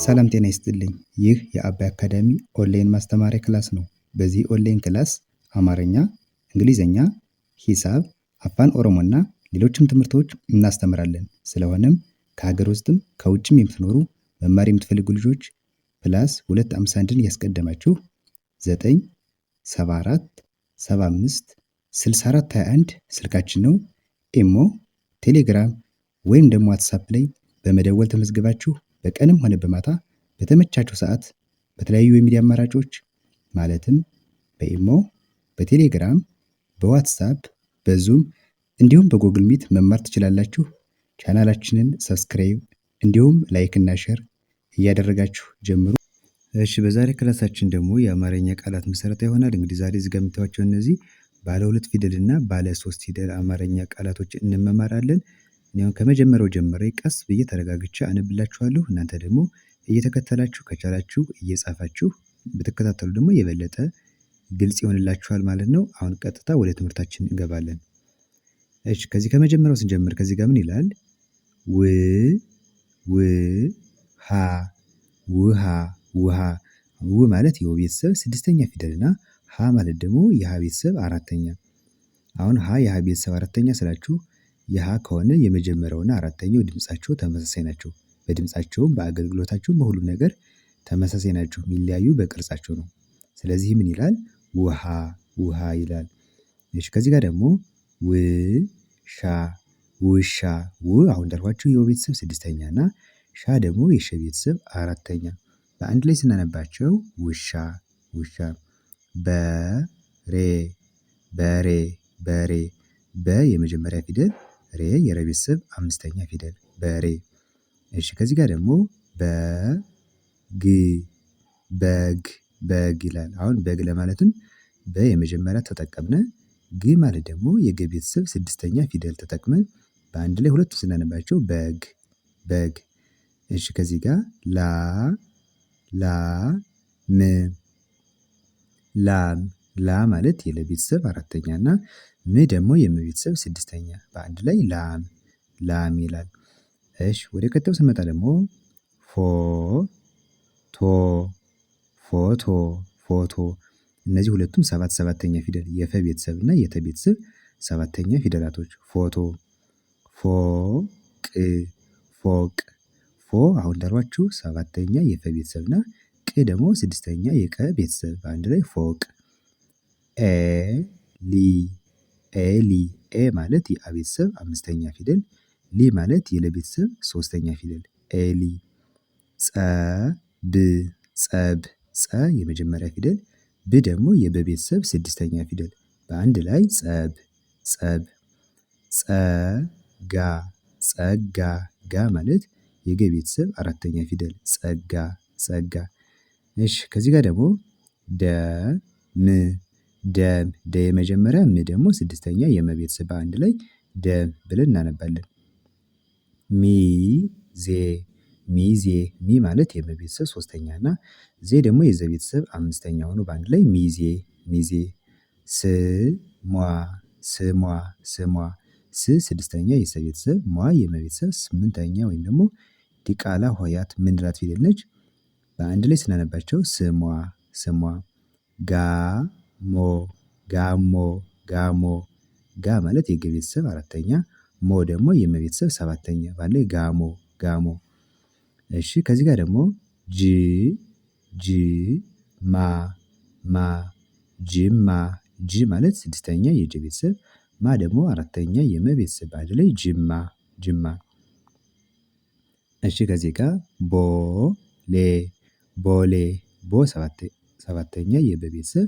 ሰላም ጤና ይስጥልኝ። ይህ የአባይ አካዳሚ ኦንላይን ማስተማሪያ ክላስ ነው። በዚህ ኦንላይን ክላስ አማርኛ፣ እንግሊዝኛ፣ ሂሳብ፣ አፋን ኦሮሞና ሌሎችም ትምህርቶች እናስተምራለን። ስለሆነም ከሀገር ውስጥም ከውጭም የምትኖሩ መማር የምትፈልጉ ልጆች ፕላስ 251ን ያስቀደማችሁ 974 75 64 21 ስልካችን ነው። ኢሞ፣ ቴሌግራም ወይም ደግሞ ዋትሳፕ ላይ በመደወል ተመዝግባችሁ በቀንም ሆነ በማታ በተመቻችሁ ሰዓት በተለያዩ የሚዲያ አማራጮች ማለትም በኢሞ፣ በቴሌግራም፣ በዋትሳፕ፣ በዙም እንዲሁም በጎግል ሚት መማር ትችላላችሁ። ቻናላችንን ሰብስክራይብ እንዲሁም ላይክ እና ሼር እያደረጋችሁ ጀምሩ። እሺ፣ በዛሬ ክላሳችን ደግሞ የአማርኛ ቃላት መሰረታ ይሆናል። እንግዲህ ዛሬ እዚህ ጋር የምታዩዋቸው እነዚህ ባለ 2 ፊደል እና ባለ 3 ፊደል አማርኛ ቃላቶች እንመማራለን። እኔም ከመጀመሪያው ጀምሬ ቀስ ብዬ ተረጋግቼ አነብላችኋለሁ። እናንተ ደግሞ እየተከተላችሁ ከቻላችሁ እየጻፋችሁ ብትከታተሉ ደግሞ የበለጠ ግልጽ ይሆንላችኋል ማለት ነው። አሁን ቀጥታ ወደ ትምህርታችን እንገባለን። እሺ፣ ከዚህ ከመጀመሪያው ስንጀምር ከዚህ ጋር ምን ይላል? ውሃ ውሃ ውሃ። ው ማለት የው ቤተሰብ 6ኛ ፊደል እና ሀ ማለት ደግሞ የሀ ቤተሰብ 4ኛ። አሁን ሀ የሀ ቤተሰብ 4ኛ ስላችሁ የሀ ከሆነ የመጀመሪያውና አራተኛው ድምጻቸው ተመሳሳይ ናቸው። በድምጻቸውም በአገልግሎታቸውም በሁሉም ነገር ተመሳሳይ ናቸው። የሚለያዩ በቅርጻቸው ነው። ስለዚህ ምን ይላል? ውሃ ውሃ ይላል። እሺ፣ ከዚህ ጋር ደግሞ ውሻ ውሻ። አሁን እንዳልኳችሁ የው ቤተሰብ 6ኛ እና ሻ ደግሞ የሸ ቤተሰብ 4ኛ። በአንድ ላይ ስናነባቸው ውሻ ውሻ። በሬ በሬ በሬ። በ የመጀመሪያ ፊደል፣ ሬ የረ ቤተሰብ 5ኛ ፊደል በሬ። እሺ፣ ከዚህ ጋር ደግሞ በግ በግ በግ ይላል። አሁን በግ ለማለትም በ የመጀመሪያ ተጠቀምነ፣ ግ ማለት ደግሞ የገ ቤተሰብ 6ኛ ፊደል ተጠቅመን በአንድ ላይ ሁለቱን ስናነባቸው በግ በግ። እሺ፣ ከዚህ ጋር ላም ላ ማለት የለ ቤተሰብ 4ኛ እና ም ደግሞ የመ ቤተሰብ 6ኛ በአንድ ላይ ላም ላም ይላል። እሺ፣ ወደ ቀጣዩ ስንመጣ ደግሞ ፎቶ። እነዚህ ሁለቱም 7ኛ ፊደል የፈ ቤተሰብ እና የተ ቤተሰብ 7ኛ ፊደላቶች ፎቶ። ፎቅ ፎ አሁን እንዳልኳችሁ 7ኛ የፈ ቤተሰብ እና ቅ ደግሞ 6ኛ የቀ ቤተሰብ በአንድ ላይ ፎቅ። ኤሊ ኤ ማለት የአ ቤተሰብ 5ኛ ፊደል፣ ሊ ማለት የለ ቤተሰብ 3ኛ ፊደል ኤሊ። ጸብ ጸ የመጀመሪያ ፊደል፣ ብ ደግሞ የበ ቤተሰብ 6ኛ ፊደል በአንድ ላይ ጸብ። ጸጋ ጋ ማለት የገ ቤተሰብ 4ኛ ፊደል ጸጋ። እሺ፣ ከዚህ ጋር ደግሞ ደም ደ የመጀመሪያ፣ ም ደግሞ 6ኛ የመ ቤተሰብ በአንድ ላይ ደም ብለን እናነባለን። ሚዜ ሚ ማለት የመ ቤተሰብ 3ኛ እና ዜ ደግሞ የዘ ቤተሰብ 5ኛ ሆኖ በአንድ ላይ ሚዜ። ስሟ ስ 6ኛ የሰ ቤተሰብ፣ ሟ የመ ቤተሰብ 8ኛ ወይም ደግሞ ዲቃላ ሆሄያት ምንላት ፊደል ነች። በአንድ ላይ ስናነባቸው ስሟ። ጋሞ ጋ ማለት የገ ቤተሰብ 4ኛ፣ ሞ ደግሞ የመ ቤተሰብ 7ኛ በአንድ ላይ ጋሞ። እሺ፣ ከዚህ ጋር ደግሞ ጅማ ጅ ማለት 6ኛ የጀ ቤተሰብ፣ ማ ደግሞ 4ኛ የመ ቤተሰብ በአንድ ላይ ጅማ። እሺ፣ ከዚህ ጋር ቦሌ ቦ 7ኛ የበ ቤተሰብ፣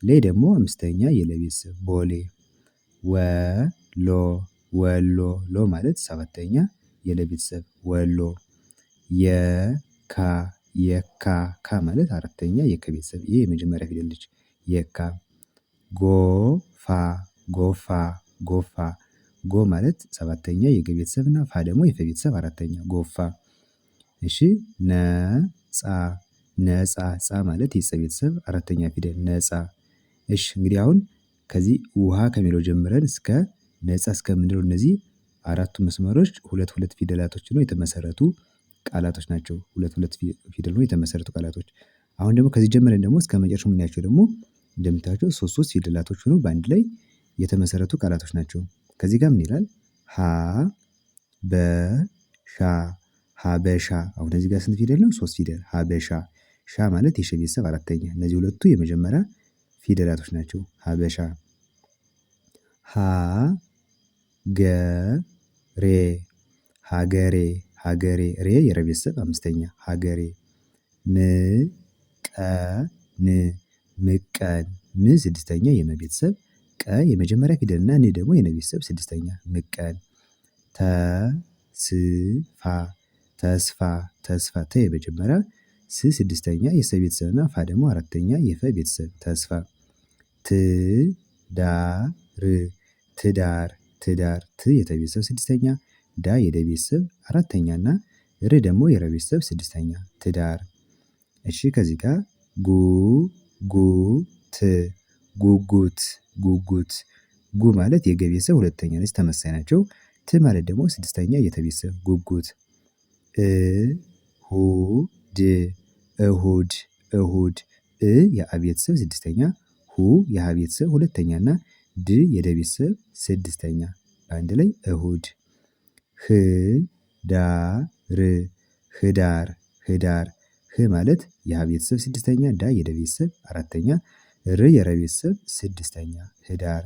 ሌ ደግሞ 5ኛ የለ ቤተሰብ ቦሌ። ወሎ ሎ ማለት 7ኛ የለ ቤተሰብ ወሎ። የካ ካ ማለት 4ኛ የከ ቤተሰብ፣ ይሄ የመጀመሪያ ፊደል ነች የካ። ጎፋ ጎ ማለት 7ኛ የገ ቤተሰብ እና ፋ ደግሞ የፈ ቤተሰብ 4ኛ ጎፋ። እሺ፣ ነፃ ጻ ማለት የጸ ቤተሰብ 4ኛ ፊደል ነፃ። እሺ፣ እንግዲህ አሁን ከዚህ ውሃ ከሚለው ጀምረን እስከ ነፃ እስከምንለው እነዚህ 4ቱ መስመሮች ሁለት ፊደላቶች ነው የተመሰረቱ ቃላቶች ናቸው። ሁለት ፊደል ሆነው የተመሰረቱ ቃላቶች። አሁን ደግሞ ከዚህ ጀምረን ደግሞ እስከመጨረሻው የምናያቸው ደግሞ እንደምታዩቸው ሶስት ፊደላቶች ሆነው በአንድ ላይ የተመሰረቱ ቃላቶች ናቸው። ከዚህ ጋር ምን ይላል? ሀበሻ ሀበሻ። አሁን እዚህ ጋር ስንት ፊደል ነው? 3 ፊደል። ሀበሻ ሻ ማለት የሸ ቤተሰብ አራተኛ። እነዚህ ሁለቱ የመጀመሪያ ፊደላቶች ናቸው። ሀበሻ። ሀገሬ ሀገሬ ሀገሬ ሬ የረ ቤተሰብ አምስተኛ። ሀገሬ። ምቀን ምቀን ም ስድስተኛ የመ ቤተሰብ፣ ቀ የመጀመሪያ ፊደል እና ን ደግሞ የነ ቤተሰብ ስድስተኛ። ምቀን። ተስፋ ተስፋ ተስፋ ተ የመጀመሪያ፣ ስ ስድስተኛ የሰ ቤተሰብ እና ፋ ደግሞ አራተኛ የፈ ቤተሰብ። ተስፋ። ትዳር ትዳር ትዳር ት የተ ቤተሰብ ስድስተኛ፣ ዳ የደ ቤተሰብ አራተኛ እና ር ደግሞ የረ ቤተሰብ ስድስተኛ። ትዳር። እሺ ከዚህ ጋር ጉጉት ጉጉት ጉጉት ጉ ማለት የገ ቤተሰብ ሁለተኛ ነች፣ ተመሳሳይ ናቸው። ት ማለት ደግሞ ስድስተኛ የተ ቤተሰብ። ጉጉት። እሁድ እሁድ እሁድ እ የአ ቤተሰብ ስድስተኛ፣ ሁ የሀ ቤተሰብ ሁለተኛ እና ድ የደ ቤተሰብ ስድስተኛ። በአንድ ላይ እሁድ። ህዳር ህዳር ህዳር ህ ማለት የሀ ቤተሰብ ስድስተኛ፣ ዳ የደ ቤተሰብ አራተኛ፣ ር የረ ቤተሰብ ስድስተኛ። ህዳር።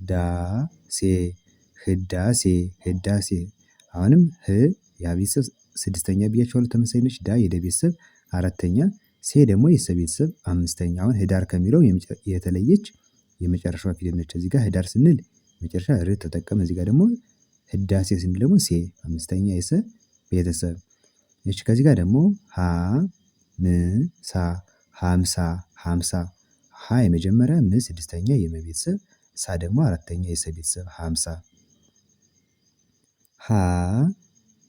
ህዳሴ ህዳሴ ህዳሴ አሁንም ህ የሀ ቤተሰብ ስድስተኛ ብያቸዋለሁ፣ ተመሳሳይ ነች። ዳ የደ ቤተሰብ አራተኛ፣ ሴ ደግሞ የሰ ቤተሰብ አምስተኛ። አሁን ህዳር ከሚለው የተለየች የመጨረሻዋ ፊደል ነች። እዚህ ጋር ህዳር ስንል መጨረሻ ር ተጠቀምን። እዚህ ጋር ደግሞ ህዳሴ ስንል ደግሞ ሴ አምስተኛ የሰ ቤተሰብ። እሺ ከዚህ ጋር ደግሞ ሀምሳ ሀምሳ ሀምሳ ሀ የመጀመሪያ፣ ም ስድስተኛ የመ ቤተሰብ፣ ሳ ደግሞ አራተኛ የሰ ቤተሰብ። ሀምሳ።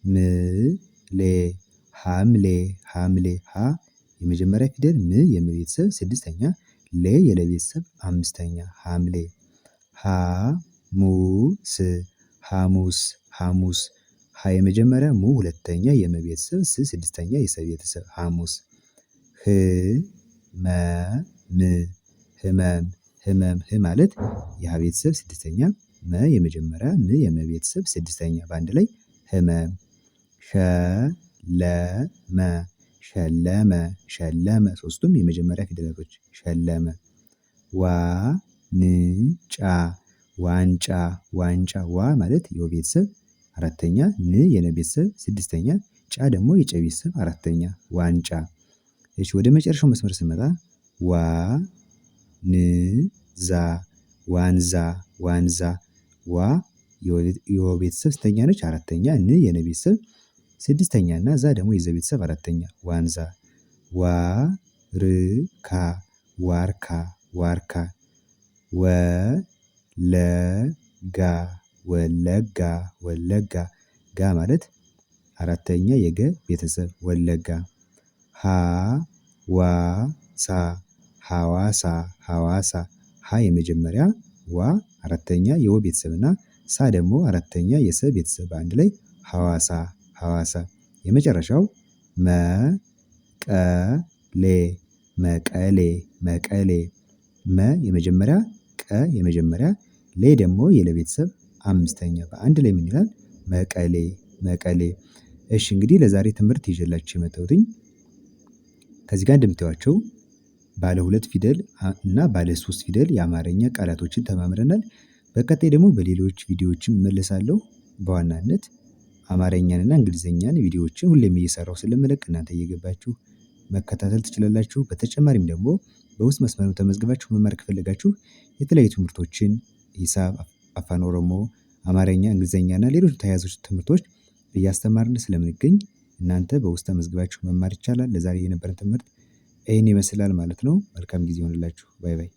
ሐምሌ ሐምሌ ሐምሌ ሀ የመጀመሪያ ፊደል፣ ም የመ ቤተሰብ ስድስተኛ፣ ሌ የለ ቤተሰብ አምስተኛ። ሐምሌ። ሐሙስ ሐሙስ ሐሙስ ሀ የመጀመሪያ፣ ሙ ሁለተኛ የመ ቤተሰብ፣ ስ ስድስተኛ የሰ ቤተሰብ። ሐሙስ። ህመም ህመም ህመም ህ ማለት የሀ ቤተሰብ ስድስተኛ፣ መ የመጀመሪያ፣ ም የመ ቤተሰብ ስድስተኛ። በአንድ ላይ ህመም። ሸለመ ሸለመ ሸለመ ሶስቱም የመጀመሪያ ፊደላቶች። ሸለመ። ዋንጫ ዋንጫ ዋንጫ ዋ ማለት የወ ቤተሰብ አራተኛ፣ ን የነ ቤተሰብ ስድስተኛ፣ ጫ ደግሞ የጨ ቤተሰብ አራተኛ። ዋንጫ። እሺ ወደ መጨረሻው መስመር ስንመጣ ዋንዛ ዋንዛ ዋንዛ ዋ የወ ቤተሰብ ስንተኛ ነች? አራተኛ፣ ን የነ ቤተሰብ ስድስተኛ እና ዛ ደግሞ የዘ ቤተሰብ አራተኛ። ዋንዛ። ዋርካ ዋርካ ዋርካ ወለጋ ወለጋ ወለጋ ጋ ማለት አራተኛ የገ ቤተሰብ። ወለጋ። ሐዋሳ ሐዋሳ ሐዋሳ ሀ የመጀመሪያ፣ ዋ አራተኛ የወ ቤተሰብ እና ሳ ደግሞ አራተኛ የሰ ቤተሰብ። በአንድ ላይ ሐዋሳ ሐዋሳ። የመጨረሻው መቀሌ መቀሌ መቀሌ መ የመጀመሪያ፣ ቀ የመጀመሪያ፣ ሌ ደግሞ የለ ቤተሰብ አምስተኛ። በአንድ ላይ ምን ይላል? መቀሌ መቀሌ። እሺ እንግዲህ ለዛሬ ትምህርት ይዤላችሁ የመጣሁትኝ ከዚህ ጋር እንደምታዩዋቸው ባለ 2 ፊደል እና ባለ 3 ፊደል የአማርኛ ቃላቶችን ተማምረናል። በቀጣይ ደግሞ በሌሎች ቪዲዮዎችን እመለሳለሁ። በዋናነት አማርኛን እና እንግሊዘኛን ቪዲዮዎችን ሁሌም እየሰራሁ ስለምለቅ እናንተ እየገባችሁ መከታተል ትችላላችሁ። በተጨማሪም ደግሞ በውስጥ መስመሩ ተመዝግባችሁ መማር ከፈለጋችሁ የተለያዩ ትምህርቶችን ሂሳብ፣ አፋን ኦሮሞ፣ አማርኛ፣ እንግሊዘኛ እና ሌሎች ተያያዦች ትምህርቶች እያስተማርን ስለምንገኝ እናንተ በውስጥ ተመዝግባችሁ መማር ይቻላል። ለዛሬ የነበረን ትምህርት ይህን ይመስላል ማለት ነው። መልካም ጊዜ ይሆንላችሁ። ባይ ባይ።